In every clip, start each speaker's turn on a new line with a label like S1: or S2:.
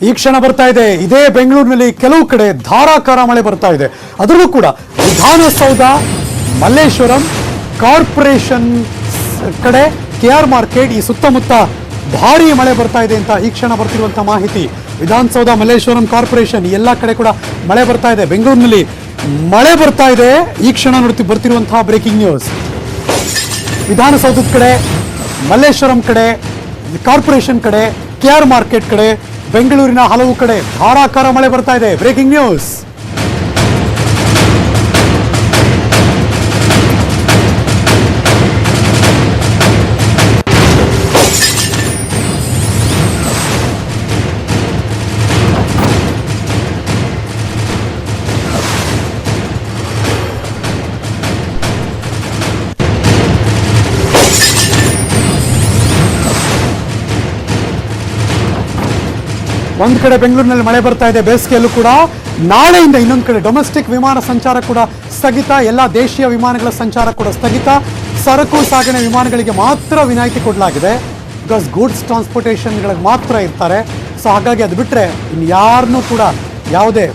S1: ಈ ಕ್ಷಣ ಬರ್ತಾ ಇದೆ. ಇದೇ ಬೆಂಗಳೂರಿನಲ್ಲಿ ಕೆಲವು ಕಡೆ ಧಾರಾಕಾರ ಮಳೆ ಬರ್ತಾ ಇದೆ. ಅದರಲ್ಲೂ ಕೂಡ ವಿಧಾನಸೌಧ, ಮಲ್ಲೇಶ್ವರಂ, ಕಾರ್ಪೊರೇಷನ್ ಕಡೆ, ಕೆಆರ್ ಮಾರ್ಕೆಟ್ ಈ ಸುತ್ತಮುತ್ತ ಭಾರಿ ಮಳೆ ಬರ್ತಾ ಇದೆ ಅಂತ ಈ ಕ್ಷಣ ಬರ್ತಿರುವಂತಹ ಮಾಹಿತಿ. ವಿಧಾನಸೌಧ, ಮಲ್ಲೇಶ್ವರಂ, ಕಾರ್ಪೊರೇಷನ್ ಎಲ್ಲ ಕಡೆ ಕೂಡ ಮಳೆ ಬರ್ತಾ ಇದೆ. ಬೆಂಗಳೂರಿನಲ್ಲಿ ಮಳೆ ಬರ್ತಾ ಇದೆ. ಈ ಕ್ಷಣ ಬರ್ತಿರುವಂತಹ ಬ್ರೇಕಿಂಗ್ ನ್ಯೂಸ್. ವಿಧಾನಸೌಧದ ಕಡೆ, ಮಲ್ಲೇಶ್ವರಂ ಕಡೆ, ಕಾರ್ಪೊರೇಷನ್ ಕಡೆ, ಕೆಆರ್ ಮಾರ್ಕೆಟ್ ಕಡೆ, ಬೆಂಗಳೂರಿನ ಹಲವು ಕಡೆ ಧಾರಾಕಾರ ಮಳೆ ಬರ್ತಾ ಇದೆ. Breaking news. ಒಂದು ಕಡೆ ಬೆಂಗಳೂರಿನಲ್ಲಿ ಮಳೆ ಬರ್ತಾ ಇದೆ ಬೇಸಿಗೆಯಲ್ಲೂ ಕೂಡ. ನಾಳೆಯಿಂದ ಇನ್ನೊಂದು ಕಡೆ ಡೊಮೆಸ್ಟಿಕ್ ವಿಮಾನ ಸಂಚಾರ ಕೂಡ ಸ್ಥಗಿತ, ಎಲ್ಲ ದೇಶೀಯ ವಿಮಾನಗಳ ಸಂಚಾರ ಕೂಡ ಸ್ಥಗಿತ. ಸರಕು ಸಾಗಣೆ ವಿಮಾನಗಳಿಗೆ ಮಾತ್ರ ವಿನಾಯಿತಿ ಕೊಡಲಾಗಿದೆ. ಬಿಕಾಸ್ ಗೂಡ್ಸ್ ಟ್ರಾನ್ಸ್ಪೋರ್ಟೇಷನ್ಗಳಿಗೆ ಮಾತ್ರ ಇರ್ತಾರೆ. ಸೊ ಹಾಗಾಗಿ ಅದು ಬಿಟ್ಟರೆ ಇನ್ಯಾರನ್ನೂ ಕೂಡ ಯಾವುದೇ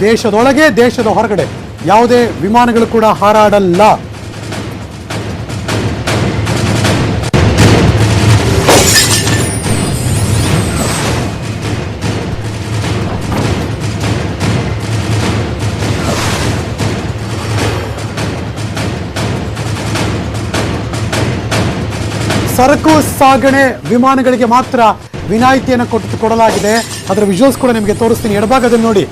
S1: ದೇಶದೊಳಗೆ, ದೇಶದ ಹೊರಗಡೆ ಯಾವುದೇ ವಿಮಾನಗಳು ಕೂಡ ಹಾರಾಡಲ್ಲ. ಸರಕು ಸಾಗಣೆ ವಿಮಾನಗಳಿಗೆ ಮಾತ್ರ ವಿನಾಯಿತಿಯನ್ನು ಕೊಡಲಾಗಿದೆ. ಅದರ ವಿಜುವಲ್ಸ್ ಕೂಡ ನಿಮಗೆ ತೋರಿಸ್ತೀನಿ. ಎಡಭಾಗದಲ್ಲಿ ನೋಡಿ,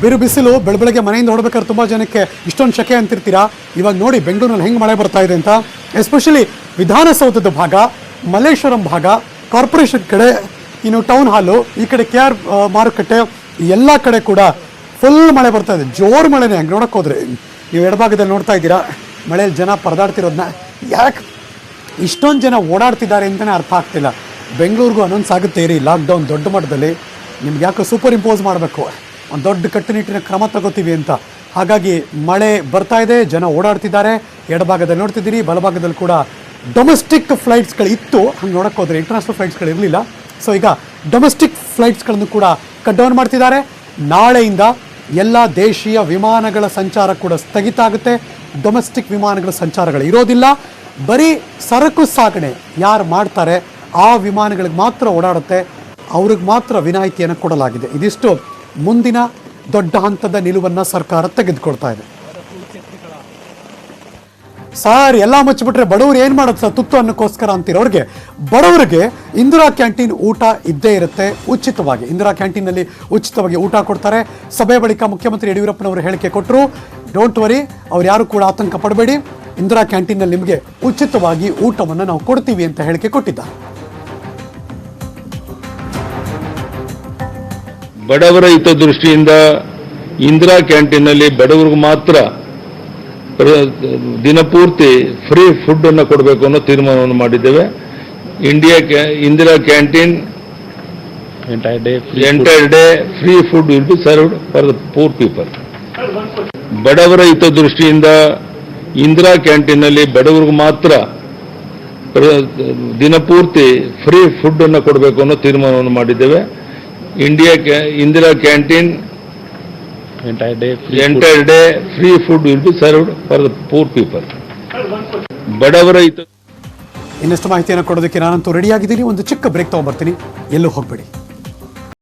S1: ಬಿರು ಬಿಸಿಲು. ಬೆಳಬೆಳಗ್ಗೆ ಮನೆಯಿಂದ ಹೊರಬೇಕಾದ್ರೆ ತುಂಬ ಜನಕ್ಕೆ ಇಷ್ಟೊಂದು ಶಕೆ ಅಂತಿರ್ತೀರಾ. ಇವಾಗ ನೋಡಿ ಬೆಂಗಳೂರಿನಲ್ಲಿ ಹೆಂಗೆ ಮಳೆ ಬರ್ತಾ ಇದೆ ಅಂತ. ಎಸ್ಪೆಷಲಿ ವಿಧಾನಸೌಧದ ಭಾಗ, ಮಲ್ಲೇಶ್ವರಂ ಭಾಗ, ಕಾರ್ಪೊರೇಷನ್ ಕಡೆ, ಇನ್ನು ಟೌನ್ ಹಾಲು, ಈ ಕಡೆ ಕೆಆರ್ ಮಾರುಕಟ್ಟೆ, ಎಲ್ಲ ಕಡೆ ಕೂಡ ಫುಲ್ ಮಳೆ ಬರ್ತಾ ಇದೆ. ಜೋರು ಮಳೆನೇ. ಹಂಗೆ ನೋಡೋಕೆ ಹೋದ್ರೆ ನೀವು ಎಡಭಾಗದಲ್ಲಿ ನೋಡ್ತಾ ಇದ್ದೀರಾ ಮಳೆಯಲ್ಲಿ ಜನ ಪರದಾಡ್ತಿರೋದನ್ನ. ಯಾಕೆ ಇಷ್ಟೊಂದು ಜನ ಓಡಾಡ್ತಿದ್ದಾರೆ ಅಂತಲೇ ಅರ್ಥ ಆಗ್ತಿಲ್ಲ. ಬೆಂಗಳೂರಿಗೂ ಅನೌನ್ಸ್ ಆಗುತ್ತೆ ಇರಿ ಲಾಕ್ಡೌನ್ ದೊಡ್ಡ ಮಟ್ಟದಲ್ಲಿ, ನಿಮ್ಗೆ ಯಾಕೆ ಸೂಪರ್ ಇಂಪೋಸ್ ಮಾಡಬೇಕು, ಒಂದು ದೊಡ್ಡ ಕಟ್ಟುನಿಟ್ಟಿನ ಕ್ರಮ ತಗೋತೀವಿ ಅಂತ. ಹಾಗಾಗಿ ಮಳೆ ಬರ್ತಾ ಇದೆ, ಜನ ಓಡಾಡ್ತಿದ್ದಾರೆ. ಎಡಭಾಗದಲ್ಲಿ ನೋಡ್ತಿದ್ದೀರಿ, ಬಲಭಾಗದಲ್ಲಿ ಕೂಡ ಡೊಮೆಸ್ಟಿಕ್ ಫ್ಲೈಟ್ಸ್ಗಳು ಇತ್ತು. ಹಂಗೆ ನೋಡೋಕೆ ಹೋದರೆ ಇಂಟರ್ನ್ಯಾಷನಲ್ ಫ್ಲೈಟ್ಸ್ಗಳು ಇರಲಿಲ್ಲ. ಸೊ ಈಗ ಡೊಮೆಸ್ಟಿಕ್ ಫ್ಲೈಟ್ಸ್ಗಳನ್ನು ಕೂಡ ಕಟ್ ಡೌನ್ ಮಾಡ್ತಿದ್ದಾರೆ. ನಾಳೆಯಿಂದ ಎಲ್ಲ ದೇಶೀಯ ವಿಮಾನಗಳ ಸಂಚಾರ ಕೂಡ ಸ್ಥಗಿತ ಆಗುತ್ತೆ. ಡೊಮೆಸ್ಟಿಕ್ ವಿಮಾನಗಳ ಸಂಚಾರಗಳು ಇರೋದಿಲ್ಲ. ಬರೀ ಸರಕು ಸಾಗಣೆ ಯಾರು ಮಾಡ್ತಾರೆ ಆ ವಿಮಾನಗಳಿಗೆ ಮಾತ್ರ ಓಡಾಡುತ್ತೆ. ಅವ್ರಿಗೆ ಮಾತ್ರ ವಿನಾಯಿತಿಯನ್ನು ಕೊಡಲಾಗಿದೆ. ಇದಿಷ್ಟು ಮುಂದಿನ ದೊಡ್ಡ ಹಂತದ ನಿಲುವನ್ನು ಸರ್ಕಾರ ತೆಗೆದುಕೊಳ್ತಾ ಇದೆ. ಸರ್ ಎಲ್ಲ ಮುಚ್ಚಿಬಿಟ್ರೆ ಬಡವರು ಏನು ಮಾಡುತ್ತೆ ಸರ್ ತುತ್ತು ಅನ್ನಕ್ಕೋಸ್ಕರ ಅಂತಿರೋರಿಗೆ, ಬಡವರಿಗೆ ಇಂದಿರಾ ಕ್ಯಾಂಟೀನ್ ಊಟ ಇದ್ದೇ ಇರುತ್ತೆ ಉಚಿತವಾಗಿ. ಇಂದಿರಾ ಕ್ಯಾಂಟೀನಲ್ಲಿ ಉಚಿತವಾಗಿ ಊಟ ಕೊಡ್ತಾರೆ. ಸಭೆ ಬಳಿಕ ಮುಖ್ಯಮಂತ್ರಿ ಯಡಿಯೂರಪ್ಪನವರು ಹೇಳಿಕೆ ಕೊಟ್ಟರು. ಡೋಂಟ್ ವರಿ, ಅವ್ರು ಯಾರು ಕೂಡ ಆತಂಕ ಪಡಬೇಡಿ, ಇಂದಿರಾ ಕ್ಯಾಂಟೀನಲ್ಲಿ ನಿಮಗೆ ಉಚಿತವಾಗಿ ಊಟವನ್ನು ನಾವು ಕೊಡ್ತೀವಿ ಅಂತ ಹೇಳಿಕೆ ಕೊಟ್ಟಿದ್ದಾರೆ.
S2: ಬಡವರ ಹಿತದೃಷ್ಟಿಯಿಂದ ಇಂದಿರಾ ಕ್ಯಾಂಟೀನಲ್ಲಿ ಬಡವರಿಗೆ ಮಾತ್ರ ದಿನಪೂರ್ತಿ ಫ್ರೀ ಫುಡ್ ಅನ್ನು ಕೊಡಬೇಕು ಅನ್ನೋ ತೀರ್ಮಾನವನ್ನು ಮಾಡಿದ್ದೇವೆ. Indira canteen entire day free food will be served for the poor people. ಬಡವರ ಹಿತದೃಷ್ಟಿಯಿಂದ ಇಂದಿರಾ ಕ್ಯಾಂಟೀನಲ್ಲಿ ಬಡವರಿಗೆ ಮಾತ್ರ ದಿನಪೂರ್ತಿ ಫ್ರೀ ಫುಡ್ ಅನ್ನು ಕೊಡಬೇಕು ಅನ್ನೋ ತೀರ್ಮಾನವನ್ನು ಮಾಡಿದ್ದೇವೆ. Indira canteen entire day free food will be served for the poor people. ಬಡವರ
S1: ಇನ್ನಷ್ಟು ಮಾಹಿತಿಯನ್ನು ಕೊಡೋದಕ್ಕೆ ನಾನಂತೂ ರೆಡಿ ಆಗಿದ್ದೀನಿ. ಒಂದು ಚಿಕ್ಕ ಬ್ರೇಕ್ ತಗೊಂಡ್ಬರ್ತೀನಿ, ಎಲ್ಲೂ ಹೋಗಬೇಡಿ.